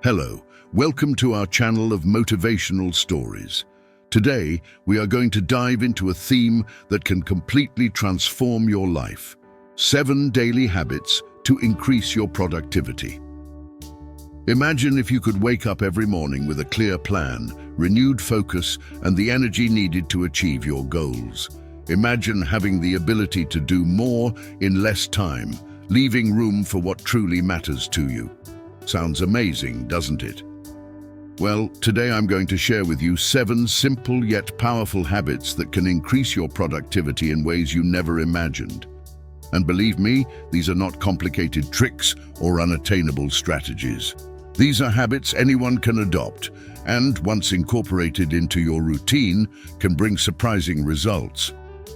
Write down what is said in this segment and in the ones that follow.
Hello, welcome to our channel of motivational stories. Today, we are going to dive into a theme that can completely transform your life. 7 daily habits to increase your productivity. Imagine if you could wake up every morning with a clear plan, renewed focus, and the energy needed to achieve your goals. Imagine having the ability to do more in less time, leaving room for what truly matters to you. Sounds amazing, doesn't it? Well, today I'm going to share with you 7 simple yet powerful habits that can increase your productivity in ways you never imagined. And believe me, these are not complicated tricks or unattainable strategies. These are habits anyone can adopt, and once incorporated into your routine, can bring surprising results.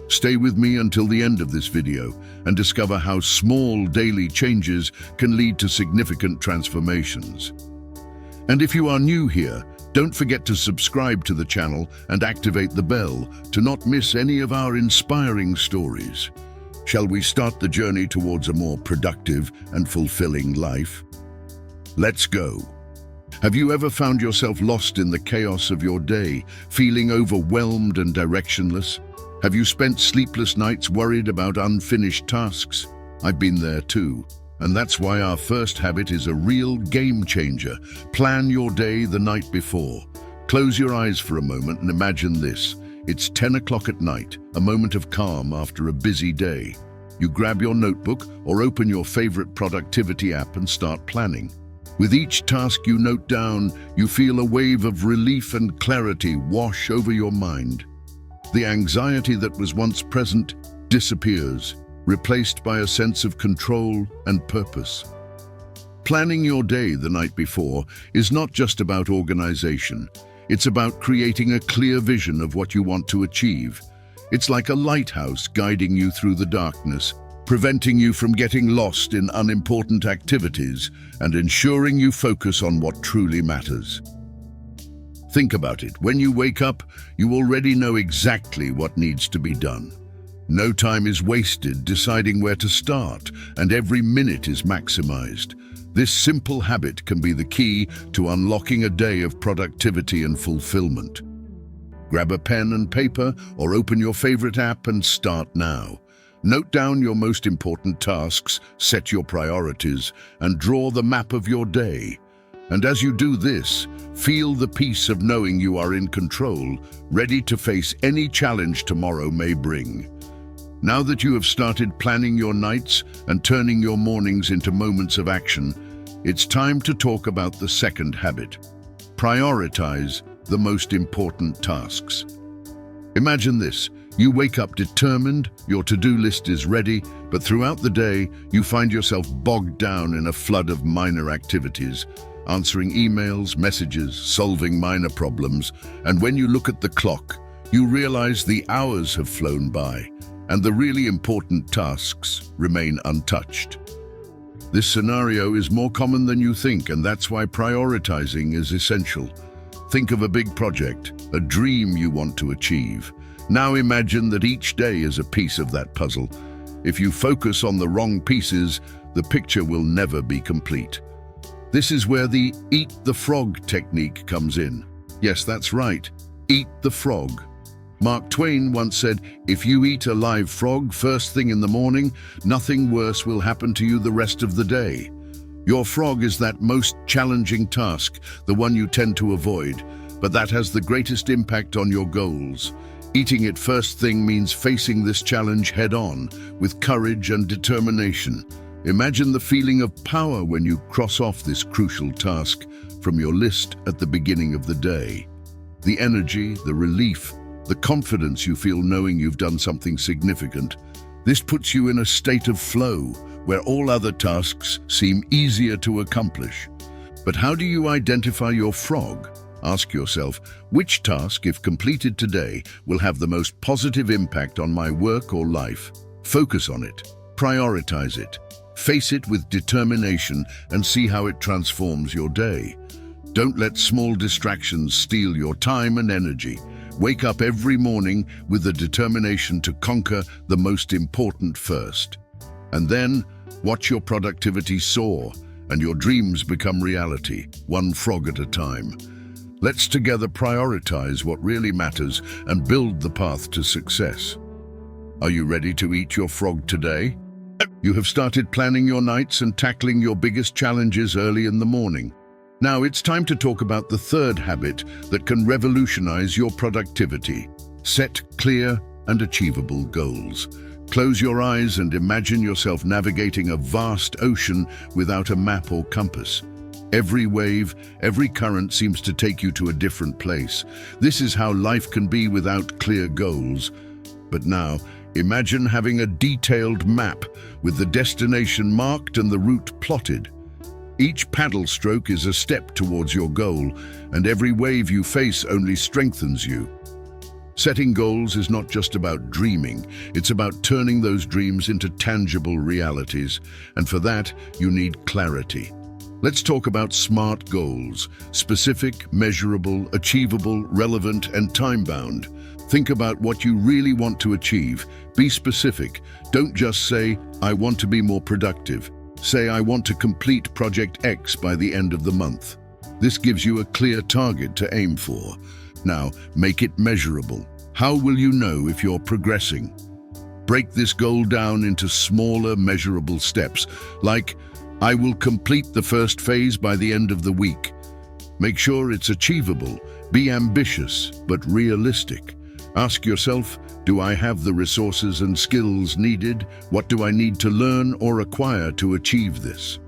Stay with me until the end of this video and discover how small daily changes can lead to significant transformations. And if you are new here, don't forget to subscribe to the channel and activate the bell to not miss any of our inspiring stories. Shall we start the journey towards a more productive and fulfilling life? Let's go. Have you ever found yourself lost in the chaos of your day, feeling overwhelmed and directionless? Have you spent sleepless nights worried about unfinished tasks? I've been there too. And that's why our first habit is a real game changer. Plan your day the night before. Close your eyes for a moment and imagine this. It's 10 o'clock at night, a moment of calm after a busy day. You grab your notebook or open your favorite productivity app and start planning. With each task you note down, you feel a wave of relief and clarity wash over your mind. The anxiety that was once present disappears, replaced by a sense of control and purpose. Planning your day the night before is not just about organization. It's about creating a clear vision of what you want to achieve. It's like a lighthouse guiding you through the darkness, preventing you from getting lost in unimportant activities and ensuring you focus on what truly matters. Think about it. When you wake up, you already know exactly what needs to be done. No time is wasted deciding where to start, and every minute is maximized. This simple habit can be the key to unlocking a day of productivity and fulfillment. Grab a pen and paper or open your favorite app and start now. Note down your most important tasks, set your priorities, and draw the map of your day. And as you do this, feel the peace of knowing you are in control, ready to face any challenge tomorrow may bring. Now that you have started planning your nights and turning your mornings into moments of action, it's time to talk about the second habit. Prioritize the most important tasks. Imagine this. You wake up determined, your to-do list is ready, but throughout the day, you find yourself bogged down in a flood of minor activities, answering emails, messages, solving minor problems, and when you look at the clock, you realize the hours have flown by, and the really important tasks remain untouched. This scenario is more common than you think, and that's why prioritizing is essential. Think of a big project, a dream you want to achieve. Now imagine that each day is a piece of that puzzle. If you focus on the wrong pieces, the picture will never be complete. This is where the eat the frog technique comes in. Yes, that's right. Eat the frog. Mark Twain once said, "If you eat a live frog first thing in the morning, nothing worse will happen to you the rest of the day." Your frog is that most challenging task, the one you tend to avoid, but that has the greatest impact on your goals. Eating it first thing means facing this challenge head-on, with courage and determination. Imagine the feeling of power when you cross off this crucial task from your list at the beginning of the day. The energy, the relief, the confidence you feel knowing you've done something significant. This puts you in a state of flow, where all other tasks seem easier to accomplish. But how do you identify your frog? Ask yourself, which task, if completed today, will have the most positive impact on my work or life? Focus on it. Prioritize it. Face it with determination and see how it transforms your day. Don't let small distractions steal your time and energy. Wake up every morning with the determination to conquer the most important first. And then, watch your productivity soar and your dreams become reality, one frog at a time. Let's together prioritize what really matters and build the path to success. Are you ready to eat your frog today? You have started planning your nights and tackling your biggest challenges early in the morning. Now it's time to talk about the third habit that can revolutionize your productivity. Set clear and achievable goals. Close your eyes and imagine yourself navigating a vast ocean without a map or compass. Every wave, every current seems to take you to a different place. This is how life can be without clear goals. But now, imagine having a detailed map with the destination marked and the route plotted. Each paddle stroke is a step towards your goal, and every wave you face only strengthens you. Setting goals is not just about dreaming, it's about turning those dreams into tangible realities, and for that, you need clarity. Let's talk about SMART goals: specific, measurable, achievable, relevant, and time-bound. Think about what you really want to achieve. Be specific. Don't just say, "I want to be more productive." Say, "I want to complete Project X by the end of the month." This gives you a clear target to aim for. Now, make it measurable. How will you know if you're progressing? Break this goal down into smaller, measurable steps, like, "I will complete the first phase by the end of the week." Make sure it's achievable. Be ambitious, but realistic. Ask yourself, do I have the resources and skills needed? What do I need to learn or acquire to achieve this?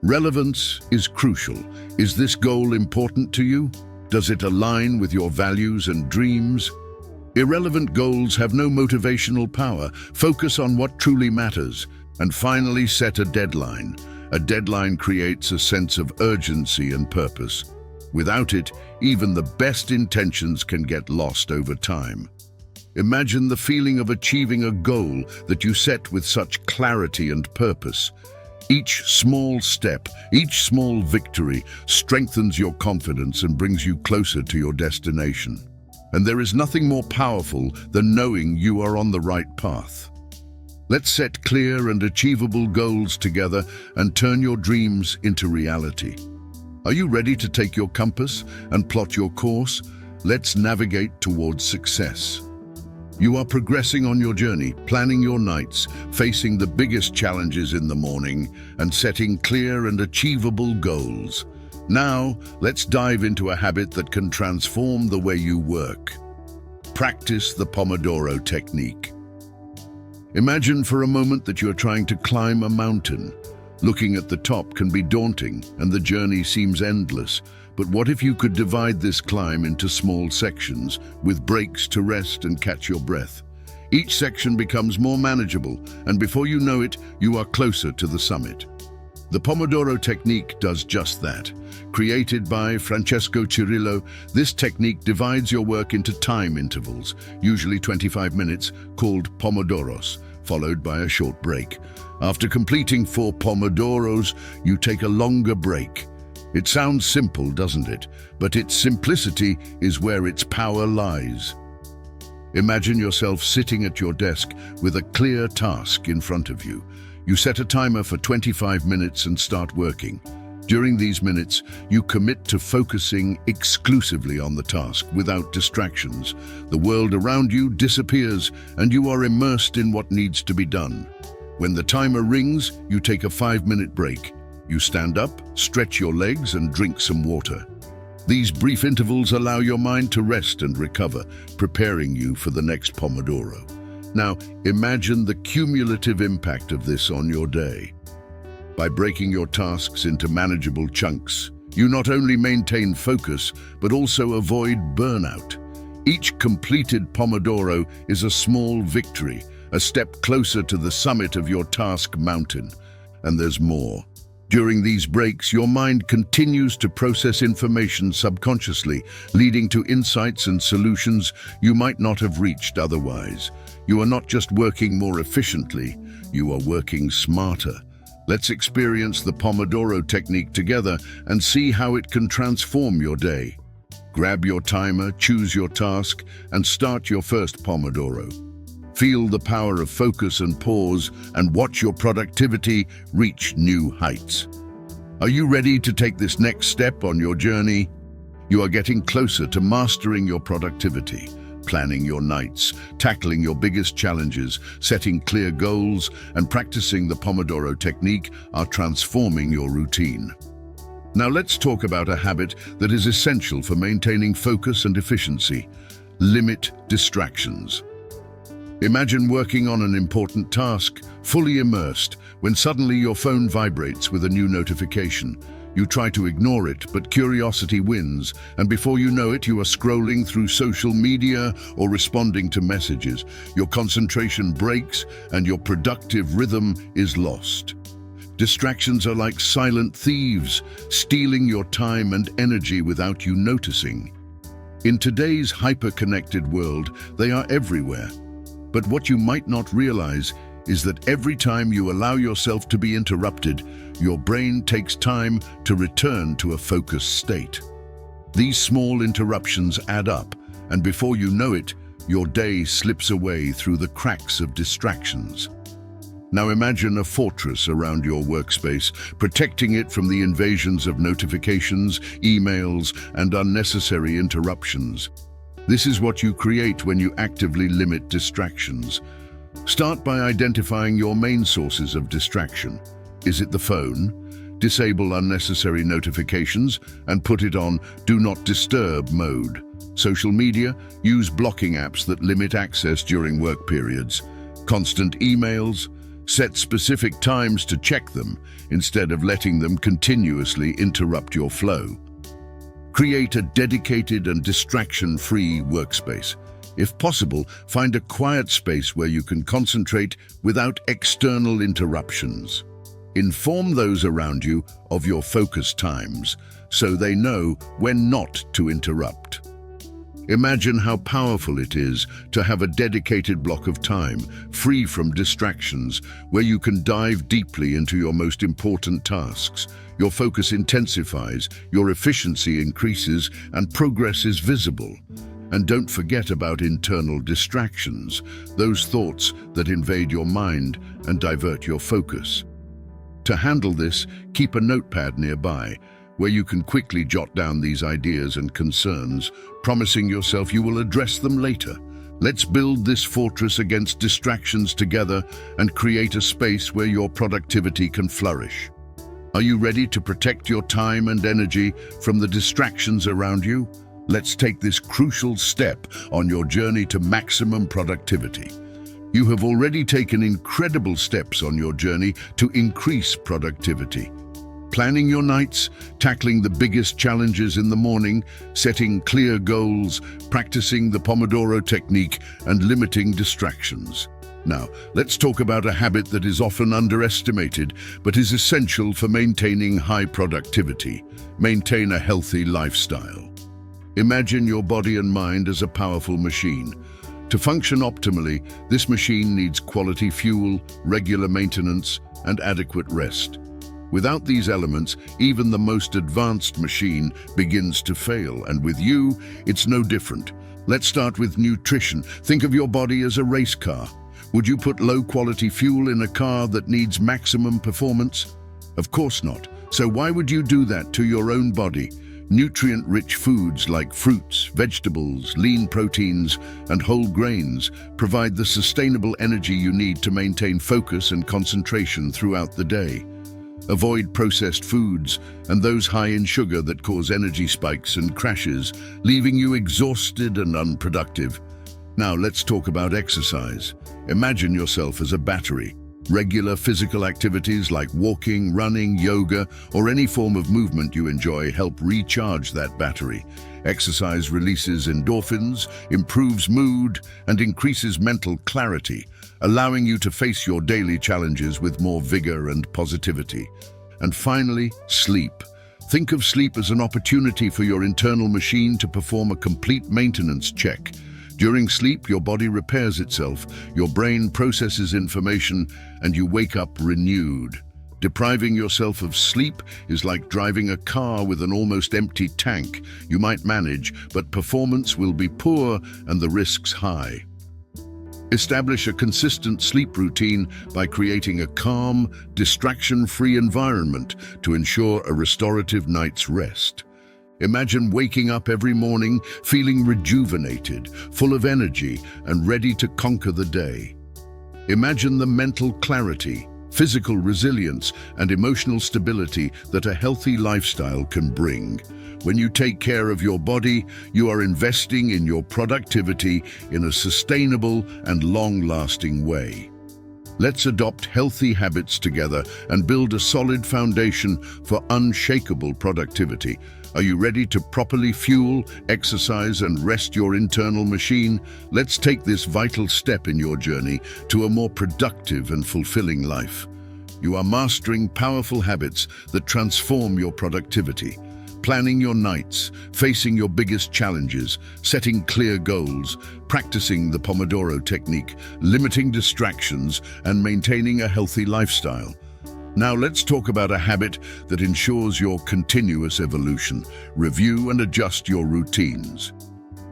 Relevance is crucial. Is this goal important to you? Does it align with your values and dreams? Irrelevant goals have no motivational power. Focus on what truly matters. And finally, set a deadline. A deadline creates a sense of urgency and purpose. Without it, even the best intentions can get lost over time. Imagine the feeling of achieving a goal that you set with such clarity and purpose. Each small step, each small victory strengthens your confidence and brings you closer to your destination. And there is nothing more powerful than knowing you are on the right path. Let's set clear and achievable goals together and turn your dreams into reality. Are you ready to take your compass and plot your course? Let's navigate towards success. You are progressing on your journey, planning your nights, facing the biggest challenges in the morning, and setting clear and achievable goals. Now, let's dive into a habit that can transform the way you work. Practice the Pomodoro technique. Imagine for a moment that you're trying to climb a mountain. Looking at the top can be daunting, and the journey seems endless. But what if you could divide this climb into small sections, with breaks to rest and catch your breath? Each section becomes more manageable, and before you know it, you are closer to the summit. The Pomodoro technique does just that. Created by Francesco Cirillo, this technique divides your work into time intervals, usually 25 minutes, called Pomodoros, followed by a short break. After completing 4 Pomodoros, you take a longer break. It sounds simple, doesn't it? But its simplicity is where its power lies. Imagine yourself sitting at your desk with a clear task in front of you. You set a timer for 25 minutes and start working. During these minutes, you commit to focusing exclusively on the task without distractions. The world around you disappears and you are immersed in what needs to be done. When the timer rings, you take a 5-minute break. You stand up, stretch your legs, and drink some water. These brief intervals allow your mind to rest and recover, preparing you for the next Pomodoro. Now, imagine the cumulative impact of this on your day. By breaking your tasks into manageable chunks, you not only maintain focus, but also avoid burnout. Each completed Pomodoro is a small victory, a step closer to the summit of your task mountain. And there's more. During these breaks, your mind continues to process information subconsciously, leading to insights and solutions you might not have reached otherwise. You are not just working more efficiently, you are working smarter. Let's experience the Pomodoro technique together and see how it can transform your day. Grab your timer, choose your task, and start your first Pomodoro. Feel the power of focus and pause, and watch your productivity reach new heights. Are you ready to take this next step on your journey? You are getting closer to mastering your productivity. Planning your nights, tackling your biggest challenges, setting clear goals, and practicing the Pomodoro technique are transforming your routine. Now let's talk about a habit that is essential for maintaining focus and efficiency. Limit distractions. Imagine working on an important task, fully immersed, when suddenly your phone vibrates with a new notification. You try to ignore it, but curiosity wins, and before you know it, you are scrolling through social media or responding to messages. Your concentration breaks, and your productive rhythm is lost. Distractions are like silent thieves, stealing your time and energy without you noticing. In today's hyper-connected world, they are everywhere. But what you might not realize is that every time you allow yourself to be interrupted, your brain takes time to return to a focused state. These small interruptions add up, and before you know it, your day slips away through the cracks of distractions. Now imagine a fortress around your workspace, protecting it from the invasions of notifications, emails, and unnecessary interruptions. This is what you create when you actively limit distractions. Start by identifying your main sources of distraction. Is it the phone? Disable unnecessary notifications and put it on Do Not Disturb mode. Social media? Use blocking apps that limit access during work periods. Constant emails? Set specific times to check them instead of letting them continuously interrupt your flow. Create a dedicated and distraction-free workspace. If possible, find a quiet space where you can concentrate without external interruptions. Inform those around you of your focus times so they know when not to interrupt. Imagine how powerful it is to have a dedicated block of time, free from distractions, where you can dive deeply into your most important tasks. Your focus intensifies, your efficiency increases, and progress is visible. And don't forget about internal distractions, those thoughts that invade your mind and divert your focus. To handle this, keep a notepad nearby, where you can quickly jot down these ideas and concerns, promising yourself you will address them later. Let's build this fortress against distractions together and create a space where your productivity can flourish. Are you ready to protect your time and energy from the distractions around you? Let's take this crucial step on your journey to maximum productivity. You have already taken incredible steps on your journey to increase productivity. Planning your nights, tackling the biggest challenges in the morning, setting clear goals, practicing the Pomodoro technique, and limiting distractions. Now, let's talk about a habit that is often underestimated, but is essential for maintaining high productivity. Maintain a healthy lifestyle. Imagine your body and mind as a powerful machine. To function optimally, this machine needs quality fuel, regular maintenance, and adequate rest. Without these elements, even the most advanced machine begins to fail, and with you, it's no different. Let's start with nutrition. Think of your body as a race car. Would you put low-quality fuel in a car that needs maximum performance? Of course not. So why would you do that to your own body? Nutrient-rich foods like fruits, vegetables, lean proteins, and whole grains provide the sustainable energy you need to maintain focus and concentration throughout the day. Avoid processed foods and those high in sugar that cause energy spikes and crashes, leaving you exhausted and unproductive. Now let's talk about exercise. Imagine yourself as a battery. Regular physical activities like walking, running, yoga, or any form of movement you enjoy help recharge that battery. Exercise releases endorphins, improves mood, and increases mental clarity, allowing you to face your daily challenges with more vigor and positivity. And finally, sleep. Think of sleep as an opportunity for your internal machine to perform a complete maintenance check. During sleep, your body repairs itself, your brain processes information, and you wake up renewed. Depriving yourself of sleep is like driving a car with an almost empty tank. You might manage, but performance will be poor and the risks high. Establish a consistent sleep routine by creating a calm, distraction-free environment to ensure a restorative night's rest. Imagine waking up every morning feeling rejuvenated, full of energy, and ready to conquer the day. Imagine the mental clarity, physical resilience, and emotional stability that a healthy lifestyle can bring. When you take care of your body, you are investing in your productivity in a sustainable and long-lasting way. Let's adopt healthy habits together and build a solid foundation for unshakable productivity. Are you ready to properly fuel, exercise, and rest your internal machine? Let's take this vital step in your journey to a more productive and fulfilling life. You are mastering powerful habits that transform your productivity. Planning your nights, facing your biggest challenges, setting clear goals, practicing the Pomodoro technique, limiting distractions, and maintaining a healthy lifestyle. Now let's talk about a habit that ensures your continuous evolution. Review and adjust your routines.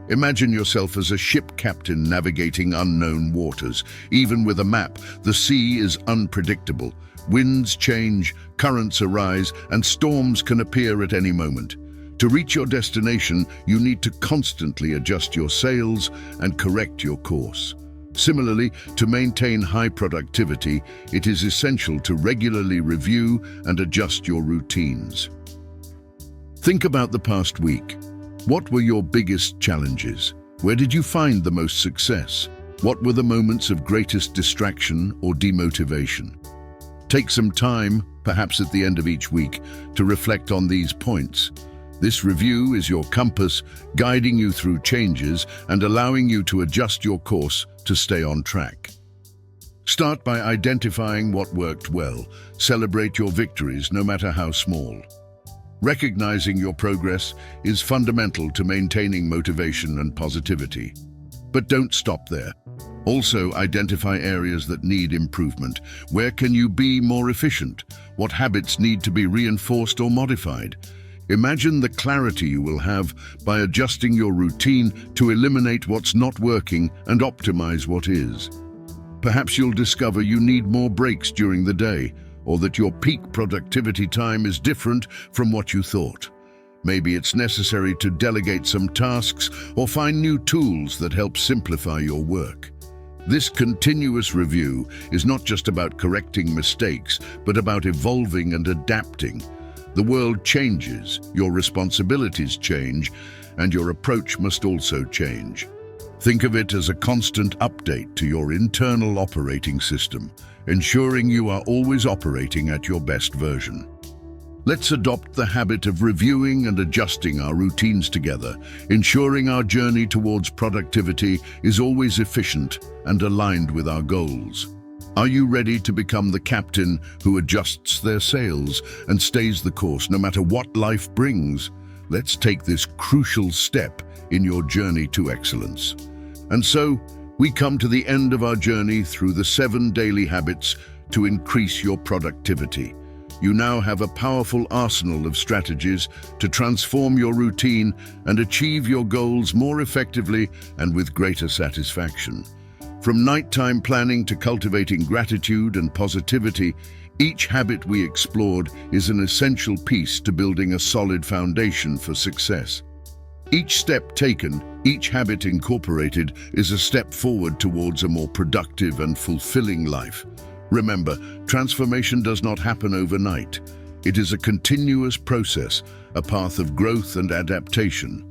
Imagine yourself as a ship captain navigating unknown waters. Even with a map, the sea is unpredictable. Winds change, currents arise, and storms can appear at any moment. To reach your destination, you need to constantly adjust your sails and correct your course. Similarly, to maintain high productivity, it is essential to regularly review and adjust your routines. Think about the past week. What were your biggest challenges? Where did you find the most success? What were the moments of greatest distraction or demotivation? Take some time, perhaps at the end of each week, to reflect on these points. This review is your compass, guiding you through changes and allowing you to adjust your course to stay on track. Start by identifying what worked well. Celebrate your victories, no matter how small. Recognizing your progress is fundamental to maintaining motivation and positivity. But don't stop there. Also, identify areas that need improvement. Where can you be more efficient? What habits need to be reinforced or modified? Imagine the clarity you will have by adjusting your routine to eliminate what's not working and optimize what is. Perhaps you'll discover you need more breaks during the day, or that your peak productivity time is different from what you thought. Maybe it's necessary to delegate some tasks or find new tools that help simplify your work. This continuous review is not just about correcting mistakes, but about evolving and adapting. The world changes, your responsibilities change, and your approach must also change. Think of it as a constant update to your internal operating system, ensuring you are always operating at your best version. Let's adopt the habit of reviewing and adjusting our routines together, ensuring our journey towards productivity is always efficient and aligned with our goals. Are you ready to become the captain who adjusts their sails and stays the course no matter what life brings? Let's take this crucial step in your journey to excellence. And so, we come to the end of our journey through the 7 daily habits to increase your productivity. You now have a powerful arsenal of strategies to transform your routine and achieve your goals more effectively and with greater satisfaction. From nighttime planning to cultivating gratitude and positivity, each habit we explored is an essential piece to building a solid foundation for success. Each step taken, each habit incorporated, is a step forward towards a more productive and fulfilling life. Remember, transformation does not happen overnight. It is a continuous process, a path of growth and adaptation.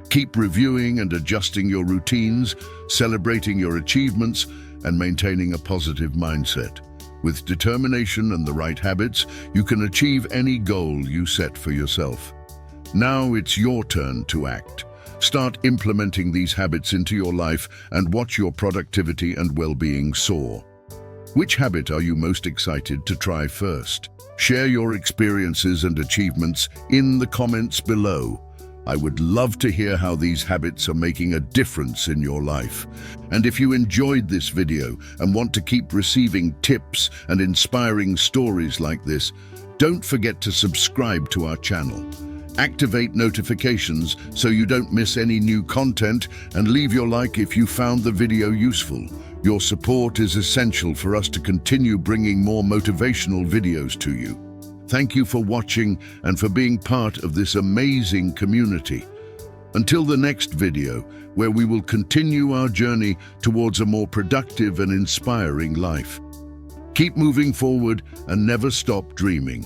Keep reviewing and adjusting your routines, celebrating your achievements, and maintaining a positive mindset. With determination and the right habits, you can achieve any goal you set for yourself. Now it's your turn to act. Start implementing these habits into your life and watch your productivity and well-being soar. Which habit are you most excited to try first? Share your experiences and achievements in the comments below. I would love to hear how these habits are making a difference in your life. And if you enjoyed this video and want to keep receiving tips and inspiring stories like this, don't forget to subscribe to our channel. Activate notifications so you don't miss any new content, and leave your like if you found the video useful. Your support is essential for us to continue bringing more motivational videos to you. Thank you for watching and for being part of this amazing community. Until the next video, where we will continue our journey towards a more productive and inspiring life. Keep moving forward and never stop dreaming.